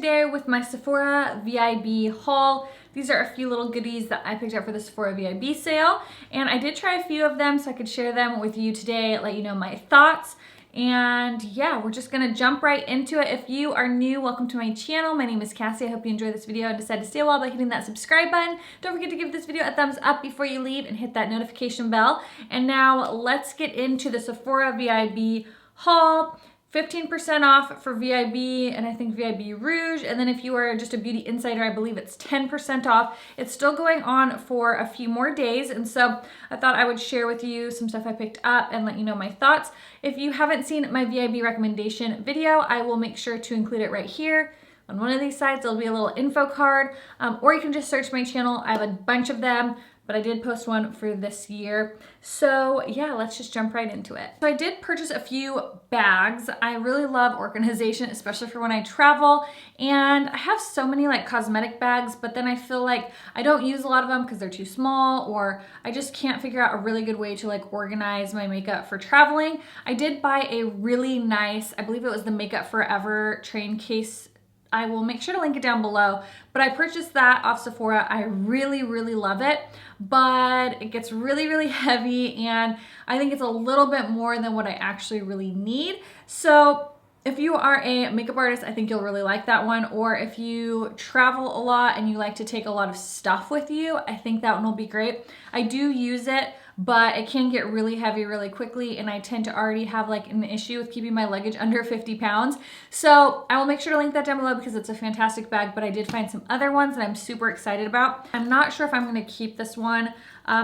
today with my Sephora VIB haul. These are a few little goodies that I picked up for the Sephora VIB sale, and I did try a few of them so I could share them with you today, let you know my thoughts. And yeah, we're just gonna jump right into it. If you are new, welcome to my channel. My name is Cassie. I hope you enjoyed this video and decide to stay a while by hitting that subscribe button. Don't forget to give this video a thumbs up before you leave and hit that notification bell. And now let's get into the Sephora VIB haul. 15% off for VIB and I think VIB Rouge. And then if you are just a beauty insider, I believe it's 10% off. It's still going on for a few more days. And so I thought I would share with you some stuff I picked up and let you know my thoughts. If you haven't seen my VIB recommendation video, I will make sure to include it right here. On one of these sides, there'll be a little info card, or you can just search my channel. I have a bunch of them, but I did post one for this year. So yeah, let's just jump right into it. So I did purchase a few bags. I really love organization, especially for when I travel. And I have so many like cosmetic bags, but then I feel like I don't use a lot of them because they're too small, or I just can't figure out a really good way to like organize my makeup for traveling. I did buy a really nice, I believe it was the Makeup Forever train case. I will make sure to link it down below, but I purchased that off Sephora. I really love it, but it gets really heavy, and I think it's a little bit more than what I actually really need. So if you are a makeup artist, I think you'll really like that one. Or if you travel a lot and you like to take a lot of stuff with you, I think that one will be great. I do use it, but it can get really heavy really quickly, and I tend to already have like an issue with keeping my luggage under 50 pounds. So I will make sure to link that down below because it's a fantastic bag, but I did find some other ones that I'm super excited about. I'm not sure if I'm gonna keep this one.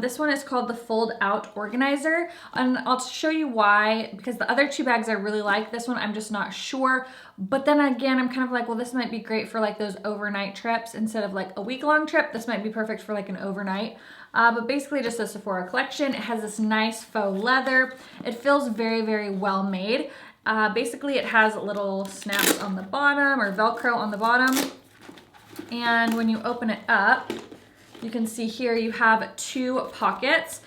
This one is called the Fold Out Organizer, and I'll show you why, because the other two bags I really like. This one I'm just not sure, but then again, I'm kind of like, well, this might be great for like those overnight trips instead of like a week-long trip. This might be perfect for like an overnight. But basically just a Sephora collection. It has this nice faux leather. It feels very well made. Basically it has little snaps on the bottom, or Velcro on the bottom. And when you open it up, you can see here you have two pockets.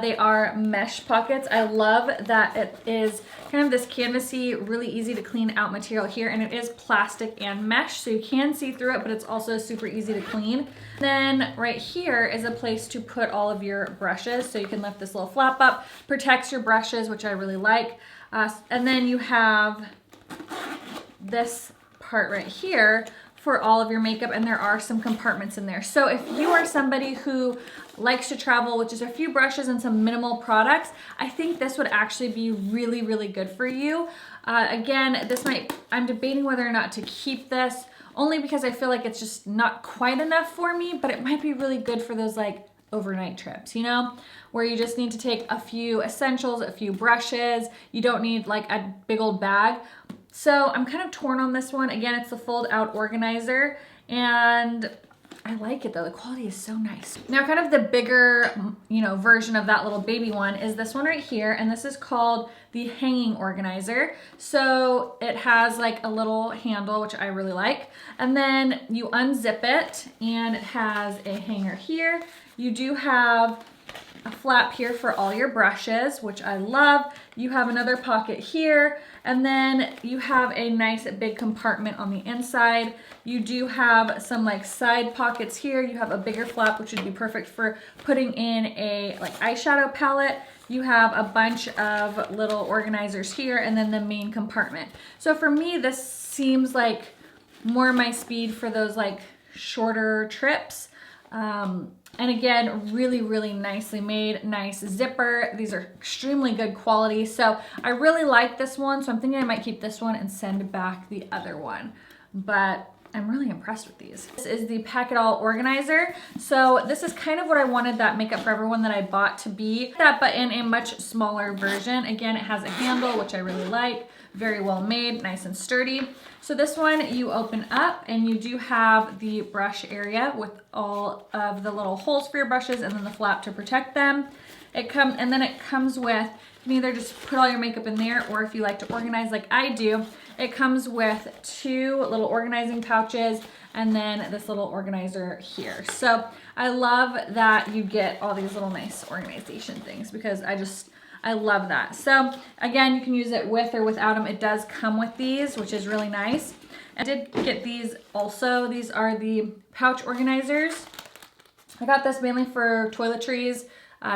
They are mesh pockets. I love that it is kind of this canvasy, really easy to clean out material here, and it is plastic and mesh, so you can see through it, but it's also super easy to clean. Then right here is a place to put all of your brushes, so you can lift this little flap up, protects your brushes, which I really like. And then you have this part right here for all of your makeup, and there are some compartments in there. So if you are somebody who likes to travel with just a few brushes and some minimal products, I think this would actually be really good for you. Again, I'm debating whether or not to keep this, only because I feel like it's just not quite enough for me, but it might be really good for those like overnight trips, you know, where you just need to take a few essentials, a few brushes. You don't need like a big old bag. So I'm kind of torn on this one. Again, it's the Fold Out Organizer, and I like it though. The quality is so nice. Now kind of the bigger, you know, version of that little baby one is this one right here, and this is called the Hanging Organizer. So it has like a little handle, which I really like, and then you unzip it and it has a hanger here. You do have a flap here for all your brushes, which I love. You have another pocket here, and then you have a nice big compartment on the inside. You do have some like side pockets here. You have a bigger flap, which would be perfect for putting in a like eyeshadow palette. You have a bunch of little organizers here, and then the main compartment. So for me, this seems like more my speed for those like shorter trips. And again, really nicely made, nice zipper. These are extremely good quality. So I really like this one. So I'm thinking I might keep this one and send back the other one. But I'm really impressed with these. This is the Pack It All Organizer. So this is kind of what I wanted that Makeup Forever one that I bought to be, that, but in a much smaller version. Again, it has a handle, which I really like. Very well made, nice and sturdy. So this one you open up, and you do have the brush area with all of the little holes for your brushes, and then the flap to protect them. It comes with, you can either just put all your makeup in there, or if you like to organize like I do, it comes with two little organizing pouches and then this little organizer here. So I love that you get all these little nice organization things, because I love that. So again, you can use it with or without them. It does come with these, which is really nice. I did get these also. These are the pouch organizers. I got this mainly for toiletries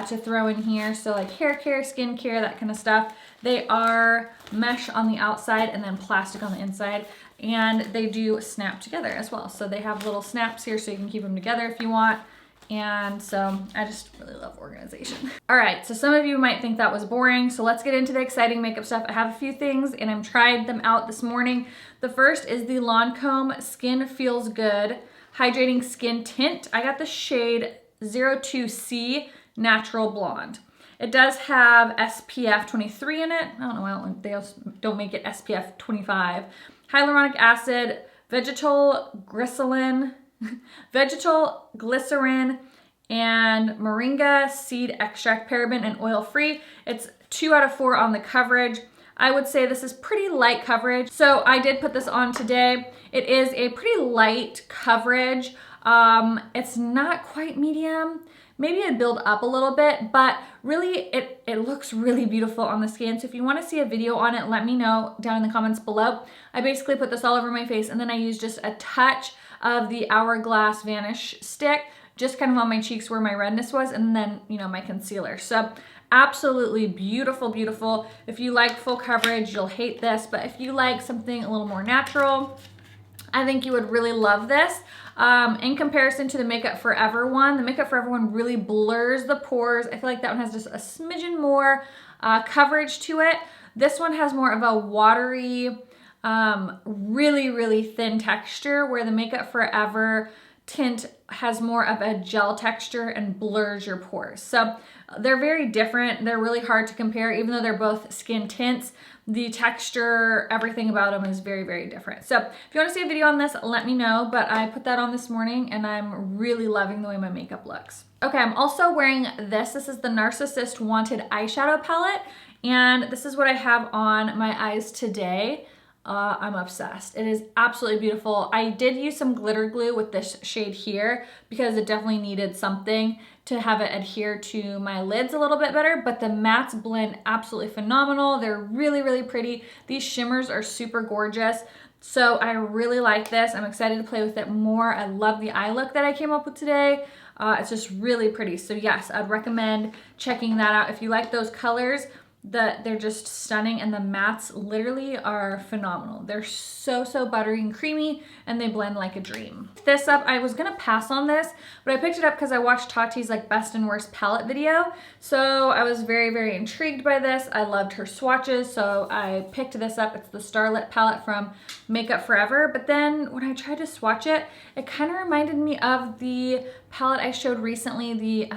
to throw in here. So like hair care, skin care, that kind of stuff. They are mesh on the outside and then plastic on the inside. And they do snap together as well. So they have little snaps here so you can keep them together if you want. And so I just really love organization. All right, so some of you might think that was boring. So let's get into the exciting makeup stuff. I have a few things and I've tried them out this morning. The first is the Lancome Skin Feels Good Hydrating Skin Tint. I got the shade 02C Natural Blonde. It does have SPF 23 in it. I don't know why they also don't make it SPF 25. Hyaluronic acid, vegetal glycerin, and moringa seed extract, paraben and oil free. It's 2 out of 4 on the coverage. I would say this is pretty light coverage. So I did put this on today. It is a pretty light coverage. It's not quite medium. Maybe it'd build up a little bit, but really it looks really beautiful on the skin. So if you want to see a video on it, let me know down in the comments below. I basically put this all over my face and then I used just a touch of the Hourglass Vanish stick, just kind of on my cheeks where my redness was, and then, you know, my concealer. So absolutely beautiful, beautiful. If you like full coverage, you'll hate this, but if you like something a little more natural, I think you would really love this. In comparison to the Makeup Forever one, the Makeup Forever one really blurs the pores. I feel like that one has just a smidgen more coverage to it. This one has more of a watery, really, really thin texture, where the Makeup Forever tint has more of a gel texture and blurs your pores. So they're very different. They're really hard to compare, even though they're both skin tints. The texture, everything about them is very, very different. So if you want to see a video on this, let me know, but I put that on this morning and I'm really loving the way my makeup looks. Okay, I'm also wearing this. This is the Narcissist Wanted Eyeshadow Palette, and this is what I have on my eyes today. I'm obsessed. It is absolutely beautiful. I did use some glitter glue with this shade here because it definitely needed something to have it adhere to my lids a little bit better, but the mattes blend absolutely phenomenal. They're really, really pretty. These shimmers are super gorgeous. So I really like this. I'm excited to play with it more. I love the eye look that I came up with today. It's just really pretty. So yes, I'd recommend checking that out. If you like those colors, they're just stunning, and the mattes literally are phenomenal. They're so, so buttery and creamy, and they blend like a dream. This up, I was gonna pass on this, but I picked it up because I watched Tati's like best and worst palette video. So I was very, very intrigued by this. I loved her swatches, so I picked this up. It's the Starlet Palette from Makeup Forever, but then when I tried to swatch it, it kind of reminded me of the palette I showed recently, the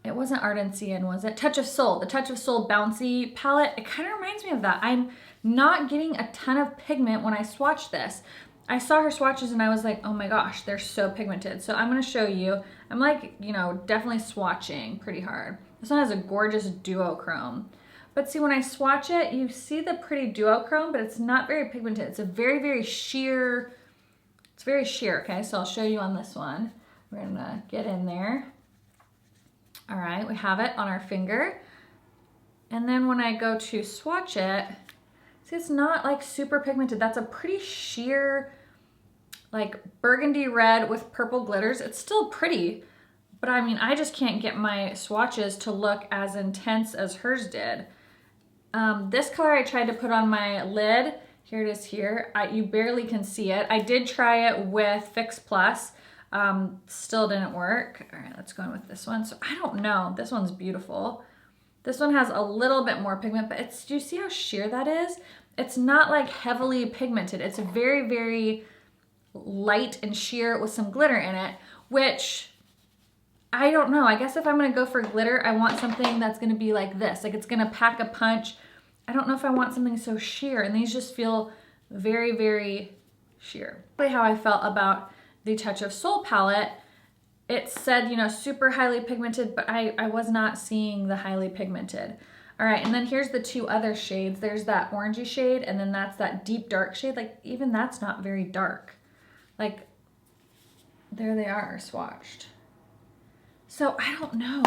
it wasn't Ardency, was it? Touch of Soul, the Touch of Soul Bouncy palette. It kind of reminds me of that. I'm not getting a ton of pigment when I swatch this. I saw her swatches and I was like, oh my gosh, they're so pigmented. So I'm gonna show you. I'm like, you know, definitely swatching pretty hard. This one has a gorgeous duochrome. But see, when I swatch it, you see the pretty duochrome, but it's not very pigmented. It's a very, very sheer, it's very sheer, okay? So I'll show you on this one. We're gonna get in there. All right, we have it on our finger. And then when I go to swatch it, see, it's not like super pigmented. That's a pretty sheer, like burgundy red with purple glitters. It's still pretty, but I mean, I just can't get my swatches to look as intense as hers did. This color I tried to put on my lid. Here it is here. You barely can see it. I did try it with Fix Plus. Still didn't work. All right, let's go in with this one. So I don't know. This one's beautiful. This one has a little bit more pigment, but do you see how sheer that is? It's not like heavily pigmented. It's very, very light and sheer with some glitter in it, which I don't know. I guess if I'm gonna go for glitter, I want something that's gonna be like this. Like it's gonna pack a punch. I don't know if I want something so sheer, and these just feel very, very sheer. How I felt about the Touch of Soul palette, it said, you know, super highly pigmented, but I was not seeing the highly pigmented. All right, and then here's the two other shades. There's that orangey shade, and then that's that deep dark shade. Like, even that's not very dark. Like, there they are swatched. So I don't know.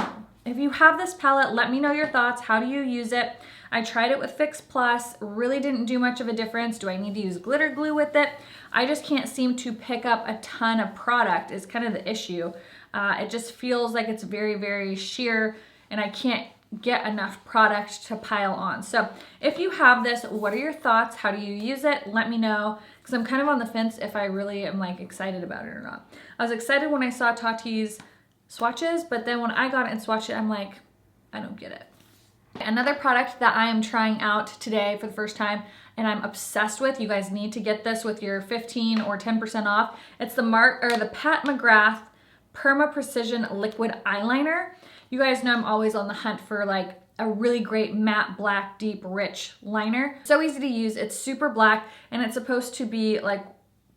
If you have this palette, let me know your thoughts. How do you use it? I tried it with Fix Plus, really didn't do much of a difference. Do I need to use glitter glue with it? I just can't seem to pick up a ton of product is kind of the issue. It just feels like it's very, very sheer and I can't get enough product to pile on. So if you have this, what are your thoughts? How do you use it? Let me know, because I'm kind of on the fence if I really am like excited about it or not. I was excited when I saw Tati's swatches, but then when I got it and swatched it, I'm like, I don't get it. Another product that I am trying out today for the first time and I'm obsessed with, you guys need to get this with your 15 or 10% off. It's the Pat McGrath Perma Precision Liquid Eyeliner. You guys know I'm always on the hunt for like a really great matte black, deep, rich liner. So easy to use, it's super black and it's supposed to be like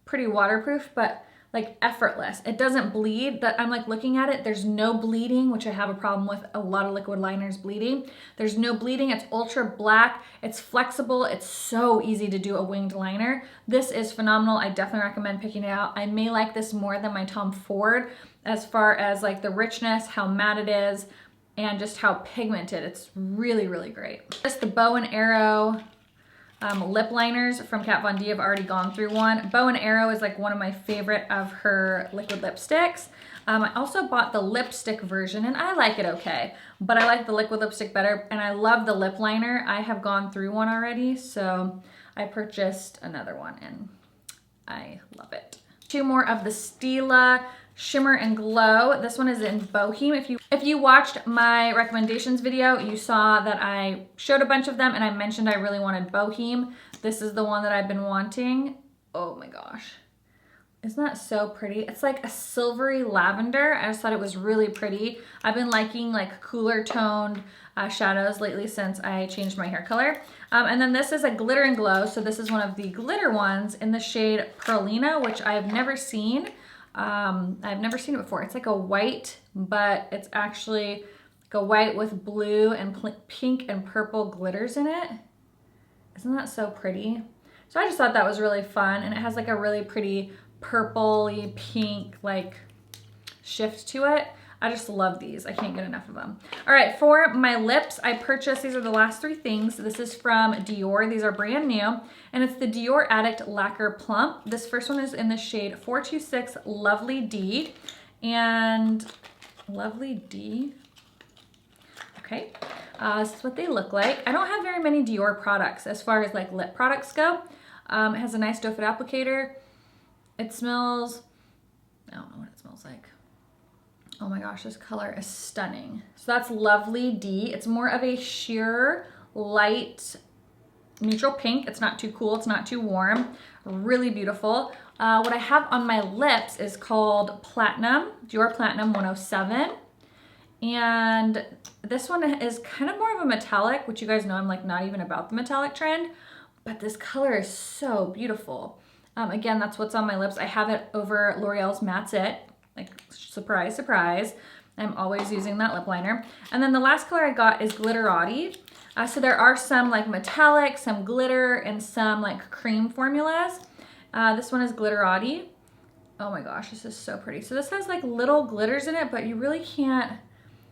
pretty waterproof, but like effortless. It doesn't bleed. That I'm like looking at it, there's no bleeding, which I have a problem with a lot of liquid liners bleeding. There's no bleeding, it's ultra black, it's flexible, it's so easy to do a winged liner. This is phenomenal. I definitely recommend picking it out. I may like this more than my Tom Ford as far as like the richness, how matte it is, and just how pigmented. It's really, really great. Just the Bow and Arrow lip liners from Kat Von D. I've already gone through one. Bow and Arrow is like one of my favorite of her liquid lipsticks. I also bought the lipstick version and I like it okay, but I like the liquid lipstick better and I love the lip liner. I have gone through one already, so I purchased another one and I love it. Two more of the Stila Shimmer and Glow. This one is in Boheme. If you watched my recommendations video, you saw that I showed a bunch of them and I mentioned I really wanted Boheme. This is the one that I've been wanting. Oh my gosh. Isn't that so pretty? It's like a silvery lavender. I just thought it was really pretty. I've been liking like cooler toned shadows lately since I changed my hair color. And then this is a Glitter and Glow. So this is one of the glitter ones in the shade Perlina, which I've never seen. I've never seen it before. It's like a white, but it's actually like a white with blue and pink and purple glitters in it. Isn't that so pretty? So I just thought that was really fun, and it has like a really pretty purpley pink like shift to it. I just love these. I can't get enough of them. All right, for my lips, I purchased, these are the last three things. This is from Dior. These are brand new, and it's the Dior Addict Lacquer Plump. This first one is in the shade 426 Lovely D, and Lovely D. Okay, this is what they look like. I don't have very many Dior products as far as like lip products go. It has a nice doe foot applicator. It smells, I don't know what it smells like. Oh my gosh, this color is stunning. So that's Lovely D. It's more of a sheer, light, neutral pink. It's not too cool, it's not too warm. Really beautiful. What I have on my lips is called Platinum, Dior Platinum 107. And this one is kind of more of a metallic, which you guys know I'm like not even about the metallic trend, but this color is so beautiful. Again, that's what's on my lips. I have it over L'Oreal's Matte It. Like, surprise, surprise. I'm always using that lip liner. And then the last color I got is Glitterati. So there are some like metallic, some glitter, and some like cream formulas. This one is Glitterati. Oh my gosh, this is so pretty. So this has like little glitters in it, but you really can't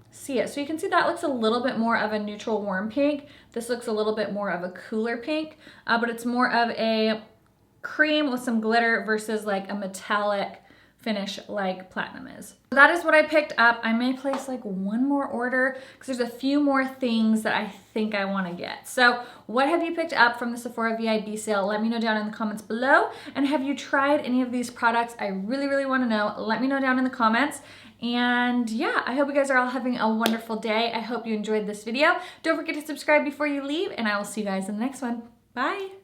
see it. So you can see that looks a little bit more of a neutral warm pink. This looks a little bit more of a cooler pink, but it's more of a cream with some glitter versus like a metallic finish like Platinum is. So that is what I picked up. I may place like one more order because there's a few more things that I think I want to get. So what have you picked up from the Sephora VIB sale? Let me know down in the comments below. And have you tried any of these products? I really, really want to know. Let me know down in the comments. And yeah, I hope you guys are all having a wonderful day. I hope you enjoyed this video. Don't forget to subscribe before you leave, and I will see you guys in the next one. Bye.